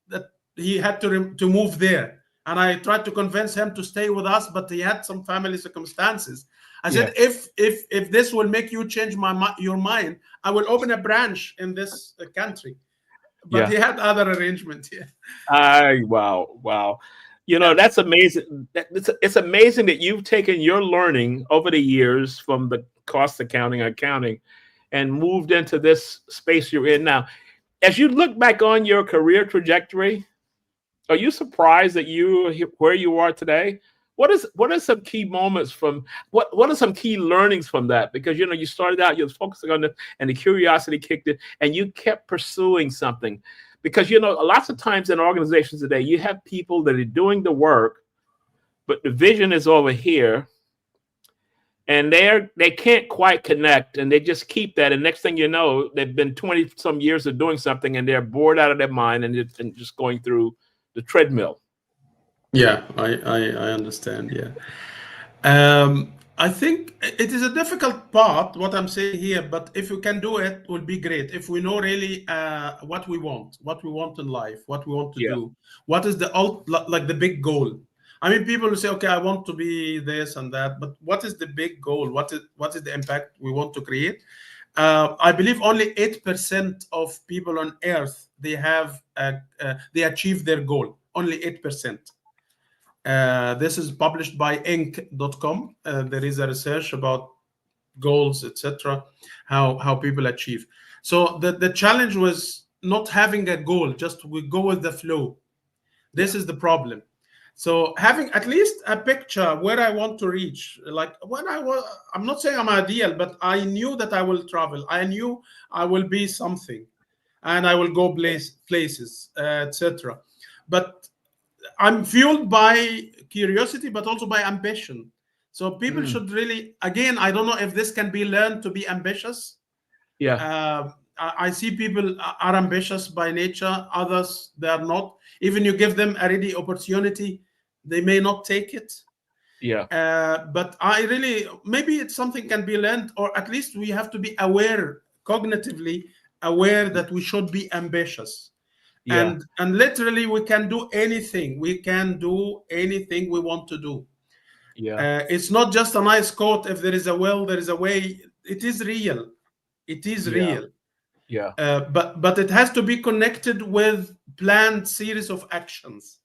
Speaker 2: that he had to move there. And I tried to convince him to stay with us, but he had some family circumstances. I said, if this will make you change your mind, I will open a branch in this country. But he had other arrangements here.
Speaker 1: Wow. That's amazing. It's amazing that you've taken your learning over the years from the cost accounting and moved into this space you're in now. As you look back on your career trajectory, are you surprised that where you are today? What are some key moments from what are some key learnings from that? Because you started out, you was focusing on it, and the curiosity kicked in, and you kept pursuing something. Because lots of times in organizations today, you have people that are doing the work, but the vision is over here, and they can't quite connect, and they just keep that. And next thing you know, they've been 20 some years of doing something, and they're bored out of their mind, and just going through the treadmill.
Speaker 2: Yeah, I understand. Yeah. I think it is a difficult part, what I'm saying here, but if we can do it, will be great. If we know really what we want in life, what we want to do, what is the big goal. I mean, people will say, okay, I want to be this and that, but what is the big goal? What is the impact we want to create? I believe only 8% of people on Earth, they achieve their goal. Only 8%. This is published by Inc.com. There is a research about goals, etc., how people achieve. So the challenge was not having a goal, just we go with the flow. This is the problem. So having at least a picture where I want to reach, like when I'm not saying I'm ideal, but I knew that I will travel. I knew I will be something, and I will go places, etc. But I'm fueled by curiosity, but also by ambition. So people should really, again, I don't know if this can be learned to be ambitious. I see people are ambitious by nature. Others, they are not. Even you give them a ready opportunity, they may not take it. But maybe it's something can be learned, or at least we have to be aware, cognitively aware, that we should be ambitious. And literally we can do anything. We can do anything we want to do. It's not just a nice quote. If there is a will, there is a way. It is real. It is real. But it has to be connected with planned series of actions.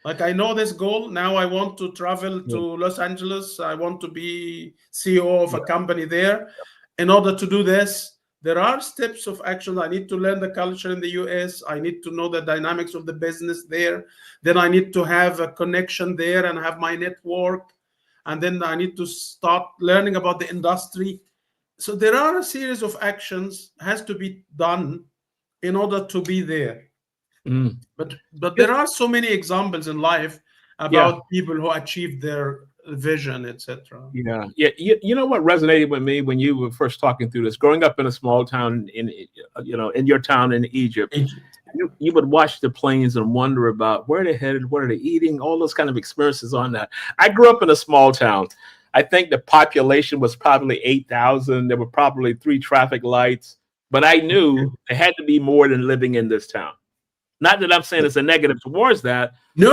Speaker 2: Like, I know this goal. Now I want to travel to Los Angeles. I want to be CEO of a company there. In order to do this, there are steps of action. I need to learn the culture in the US. I need to know the dynamics of the business there. Then I need to have a connection there and have my network. And then I need to start learning about the industry. So there are a series of actions has to be done in order to be there. But there are so many examples in life about people who achieved their vision, etc.
Speaker 1: You know what resonated with me when you were first talking through this? Growing up in a small town in your town in Egypt, you would watch the planes and wonder about where they're headed, what are they eating, all those kind of experiences on that. I grew up in a small town. I think the population was probably 8,000. There were probably 3 traffic lights, but I knew there had to be more than living in this town. Not that I'm saying it's a negative towards that.
Speaker 2: No.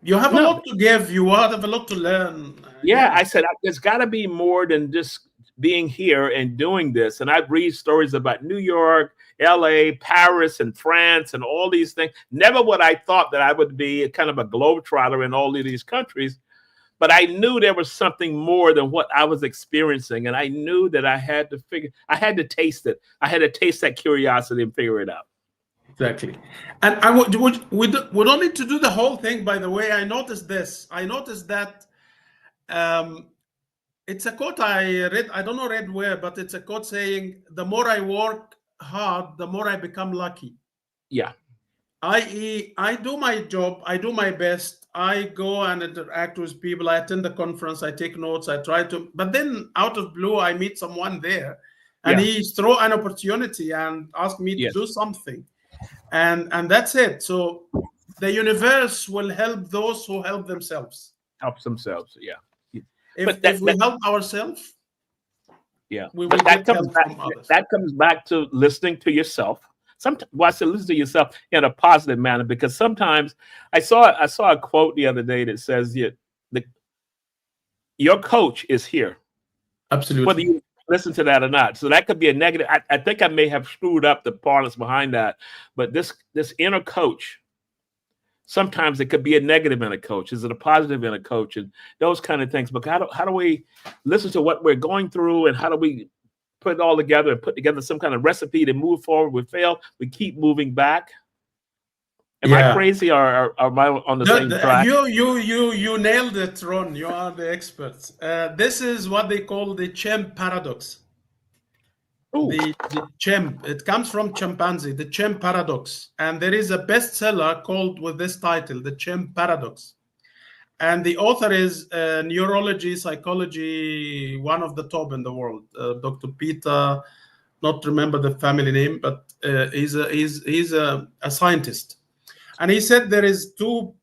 Speaker 2: You have a lot to give. You have a lot to learn.
Speaker 1: I said, there's got to be more than just being here and doing this. And I've read stories about New York, LA, Paris, and France, and all these things. Never would I thought that I would be kind of a globetrotter in all of these countries. But I knew there was something more than what I was experiencing. And I knew that I had to taste it. I had to taste that curiosity and figure it out.
Speaker 2: Exactly. And we don't need to do the whole thing, by the way. I noticed this. I noticed that it's a quote I read. I don't know read where, but it's a quote saying, the more I work hard, the more I become lucky. I do my job. I do my best. I go and interact with people. I attend the conference. I take notes. I try to. But then, out of blue, I meet someone there, and
Speaker 1: Yeah.
Speaker 2: he throw an opportunity and ask me to
Speaker 1: Yes.
Speaker 2: do something, and that's it. So the universe will help those who help themselves.
Speaker 1: Helps themselves. Yeah.
Speaker 2: If
Speaker 1: But
Speaker 2: if we help ourselves,
Speaker 1: yeah,
Speaker 2: we will
Speaker 1: but that
Speaker 2: get
Speaker 1: comes
Speaker 2: help
Speaker 1: back.
Speaker 2: from others.
Speaker 1: That comes back to listening to yourself. Sometimes, well, I said listen to yourself in a positive manner because sometimes I saw a quote the other day that says the your coach is here, whether
Speaker 2: Absolutely.
Speaker 1: you listen to that or not. So that could be a negative. I think I may have screwed up the parlance behind that, but this inner coach. Sometimes it could be a negative in a coach. Is it a positive in a coach? And those kind of things. But how do we listen to what we're going through and how do we put it all together and put together some kind of recipe to move forward? We fail, we keep moving back. Am I
Speaker 2: Yeah.
Speaker 1: crazy or am I on the same track?
Speaker 2: You nailed it, Ron. You are the expert. This is what they call the chimp paradox.
Speaker 1: Ooh,
Speaker 2: The chimp. It comes from chimpanzee. The chimp paradox, and there is a bestseller called with this title, The Chimp Paradox. And the author is neurology, psychology, one of the top in the world, Dr. Peter. Not remember the family name, but he's a scientist. And he said there is two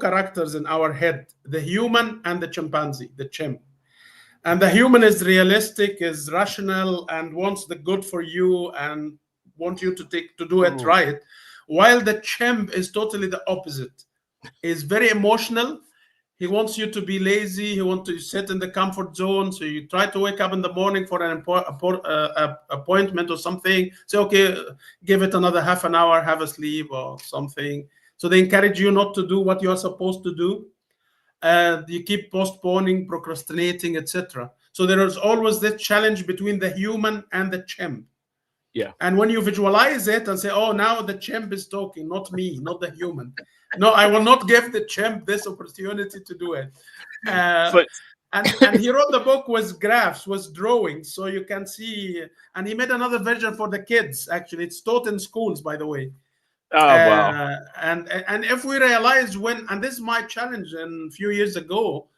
Speaker 2: characters in our head, the human and the chimpanzee, the chimp. And the human is realistic, is rational, and wants the good for you and want you to do it
Speaker 1: ooh,
Speaker 2: right. While the chimp is totally the opposite. Is very emotional. He wants you to be lazy. He wants to sit in the comfort zone. So you try to wake up in the morning for an appointment or something. Say, okay, give it another half an hour, have a sleep or something. So they encourage you not to do what you are supposed to do. You keep postponing, procrastinating, etc. So there is always this challenge between the human and the chimp.
Speaker 1: yeah.
Speaker 2: And when you visualize it and say, oh, now the chimp is talking, not me, not the human. No, I will not give the chimp this opportunity to do it. Uh,
Speaker 1: So,
Speaker 2: and he wrote the book with graphs, with drawings, so you can see. And he made another version for the kids. Actually, it's taught in schools, by the way.
Speaker 1: oh wow.
Speaker 2: And if we realize when, and this is my challenge, and a few years ago,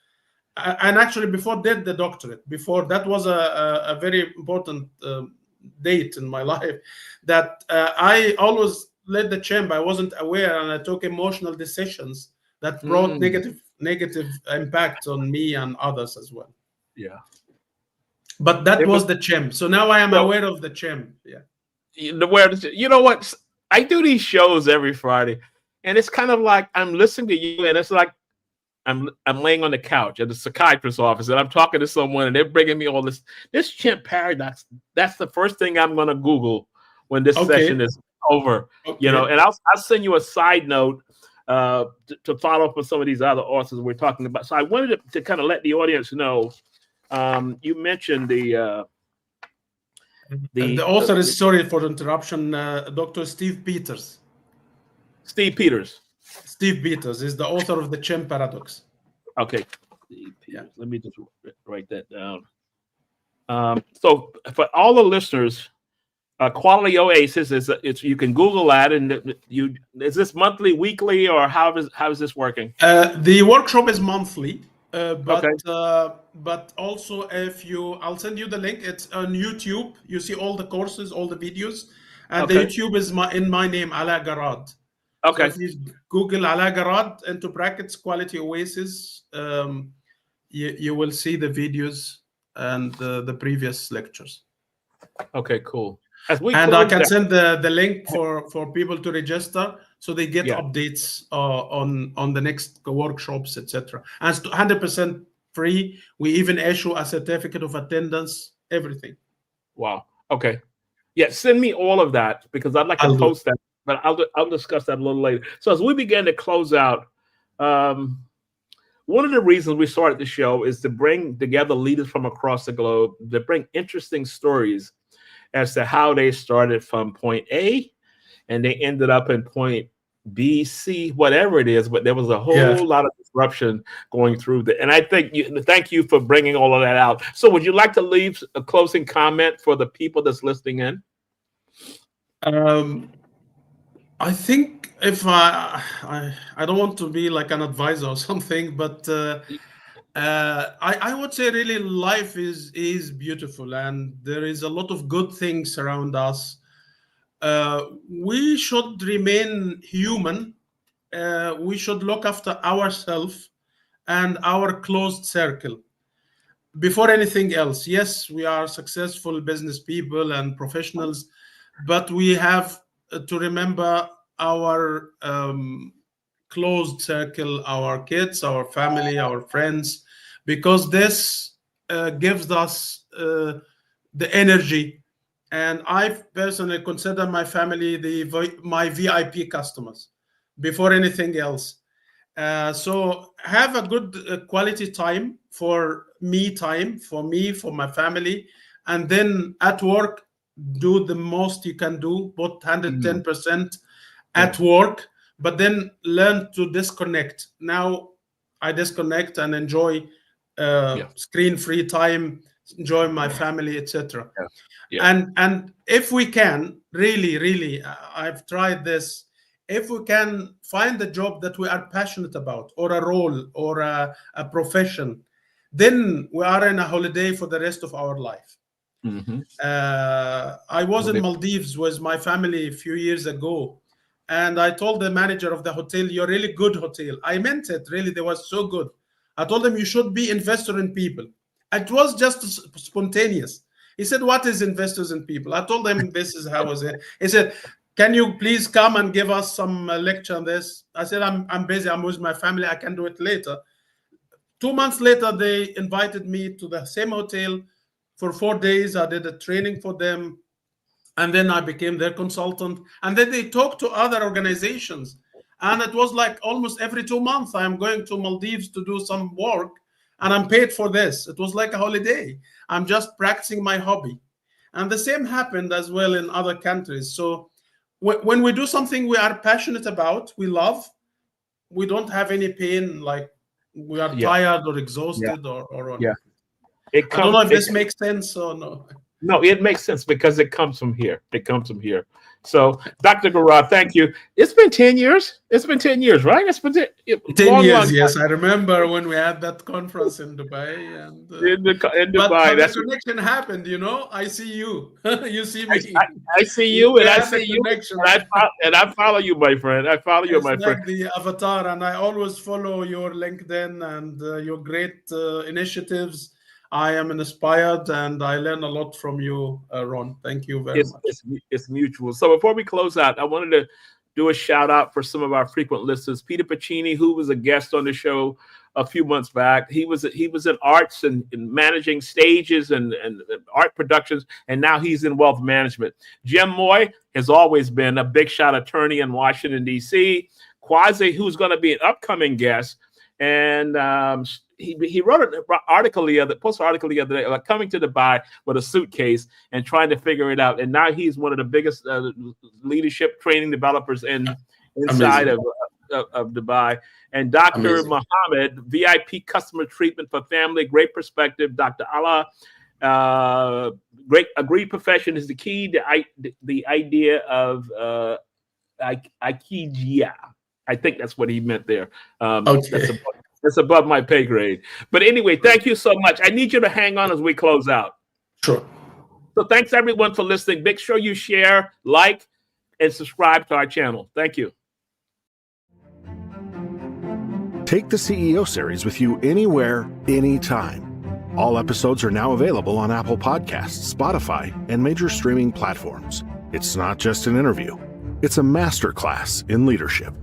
Speaker 2: and actually before did the doctorate, before that was a very important date in my life, that I always led the champ. I wasn't aware, and I took emotional decisions that brought
Speaker 1: Mm,
Speaker 2: negative impact on me and others as well.
Speaker 1: yeah.
Speaker 2: But that
Speaker 1: It was
Speaker 2: was the champ. So now I am
Speaker 1: so
Speaker 2: aware of the champ. Yeah.
Speaker 1: the where you know what? I do these shows every Friday, and it's kind of like I'm listening to you, and it's like I'm laying on the couch at the psychiatrist's office and I'm talking to someone and they're bringing me all this chimp paradox. That's the first thing I'm going to Google when this session
Speaker 2: Okay.
Speaker 1: is over.
Speaker 2: Okay.
Speaker 1: And I'll send you a side note to follow up with some of these other authors we're talking about. So I wanted to kind of let the audience know. You mentioned
Speaker 2: The author is, sorry for the interruption, Dr. Steve Peters.
Speaker 1: Steve Peters.
Speaker 2: Steve Peters is the author of the chimp paradox.
Speaker 1: Okay. Steve
Speaker 2: Yeah.
Speaker 1: Peters. Let me just write that down. So for all the listeners, Quality Oasis it's you can Google that and you is this monthly, weekly, or how is this working?
Speaker 2: The workshop is monthly,
Speaker 1: Okay,
Speaker 2: but also I'll send you the link. It's on YouTube. You see all the courses, all the videos, and the
Speaker 1: okay,
Speaker 2: YouTube is in my name, Alaa Garad. So
Speaker 1: okay,
Speaker 2: if you Google Alaa Garad into brackets Quality Oasis, you will see the videos and the previous lectures.
Speaker 1: okay, cool. As we
Speaker 2: And I
Speaker 1: close
Speaker 2: can
Speaker 1: down,
Speaker 2: send the link for people to register so they get
Speaker 1: yeah,
Speaker 2: updates on the next workshops, etc. And it's 100% free. We even issue a certificate of attendance, everything.
Speaker 1: wow, okay, yeah. Send me all of that because I'd like to
Speaker 2: I'll do it.
Speaker 1: post that, but I'll discuss that a little later. So as we begin to close out, one of the reasons we started the show is to bring together leaders from across the globe to bring interesting stories as to how they started from point A and they ended up in point B, C, whatever it is. But there was a
Speaker 2: Yeah.
Speaker 1: whole lot of disruption going through that. And I thank you for bringing all of that out. So would you like to leave a closing comment for the people that's listening in?
Speaker 2: Um, I think if I don't want to be like an advisor or something, but I would say really life is beautiful and there is a lot of good things around us. We should remain human. We should look after ourselves and our closed circle before anything else. Yes, we are successful business people and professionals, but we have to remember our closed circle, our kids, our family, our friends, because this gives us the energy. And I personally consider my family my VIP customers before anything else. So have a good quality time for me, for my family, and then at work, do the most you can do, put
Speaker 1: Mm,
Speaker 2: 110%
Speaker 1: yeah,
Speaker 2: at work, but then learn to disconnect. Now I disconnect and enjoy
Speaker 1: yeah,
Speaker 2: screen-free time, enjoy my family, etc.
Speaker 1: yeah, yeah,
Speaker 2: And if we can really, I've tried this, if we can find a job that we are passionate about, or a role, or a profession, then we are in a holiday for the rest of our life.
Speaker 1: hmm
Speaker 2: I was in Maldives with my family a few years ago, and I told the manager of the hotel, "You're really good hotel." I meant it, really. They was so good. I told them, "You should be investor in people." It was just spontaneous. He said, "What is investors in people?" I told him, "This is how it." He said, "Can you please come and give us some lecture on this?" I said, I'm busy. I'm with my family. I can do it later." 2 months later, they invited me to the same hotel for 4 days. I did a training for them, and then I became their consultant. And then they talked to other organizations. And it was like almost every 2 months, I am going to Maldives to do some work, and I'm paid for this. It was like a holiday. I'm just practicing my hobby. And the same happened as well in other countries. So when we do something we are passionate about, we love, we don't have any pain, like we are
Speaker 1: yeah,
Speaker 2: tired or
Speaker 1: yeah,
Speaker 2: exhausted or
Speaker 1: yeah.
Speaker 2: anything.
Speaker 1: It
Speaker 2: I don't
Speaker 1: comes.
Speaker 2: know if this makes sense or no.
Speaker 1: No, it makes sense because it comes from here. It comes from here. So, Dr. Garad, thank you. It's been 10 years. It's been 10 years, right? It's been
Speaker 2: 10
Speaker 1: long, long
Speaker 2: years,
Speaker 1: time
Speaker 2: yes. I remember when we had that conference in Dubai, and
Speaker 1: in Dubai.
Speaker 2: but the
Speaker 1: That's
Speaker 2: connection happened, you know. I see you, you see
Speaker 1: I, I,
Speaker 2: me.
Speaker 1: I see you,
Speaker 2: We
Speaker 1: and I
Speaker 2: had the
Speaker 1: see you,
Speaker 2: connection.
Speaker 1: and I follow you, my friend. I follow you,
Speaker 2: It's
Speaker 1: my friend.
Speaker 2: like the avatar, and I always follow your LinkedIn and your great initiatives. I am inspired, and I learn a lot from you, Ron. Thank you very
Speaker 1: it's
Speaker 2: much.
Speaker 1: it's it's mutual. So before we close out, I wanted to do a shout out for some of our frequent listeners. Peter Pacini, who was a guest on the show a few months back, he was in arts and managing stages and art productions, and now he's in wealth management. Jim Moy has always been a big shot attorney in Washington D.C. Quasi, who's going to be an upcoming guest, and he wrote an article post article the other day, like coming to Dubai with a suitcase and trying to figure it out. And now he's one of the biggest leadership training developers inside
Speaker 2: Amazing,
Speaker 1: of Dubai. And Dr.
Speaker 2: amazing.
Speaker 1: Mohammed, VIP customer treatment for family, great perspective. Dr. Alaa, great agreed profession is the key. The idea of Aikidia. I think that's what he meant there.
Speaker 2: Okay,
Speaker 1: That's above my pay grade. But anyway, thank you so much. I need you to hang on as we close out.
Speaker 2: sure.
Speaker 1: So thanks everyone for listening. Make sure you share, like, and subscribe to our channel. Thank you.
Speaker 3: Take the CEO series with you anywhere, anytime. All episodes are now available on Apple Podcasts, Spotify, and major streaming platforms. It's not just an interview. It's a masterclass in leadership.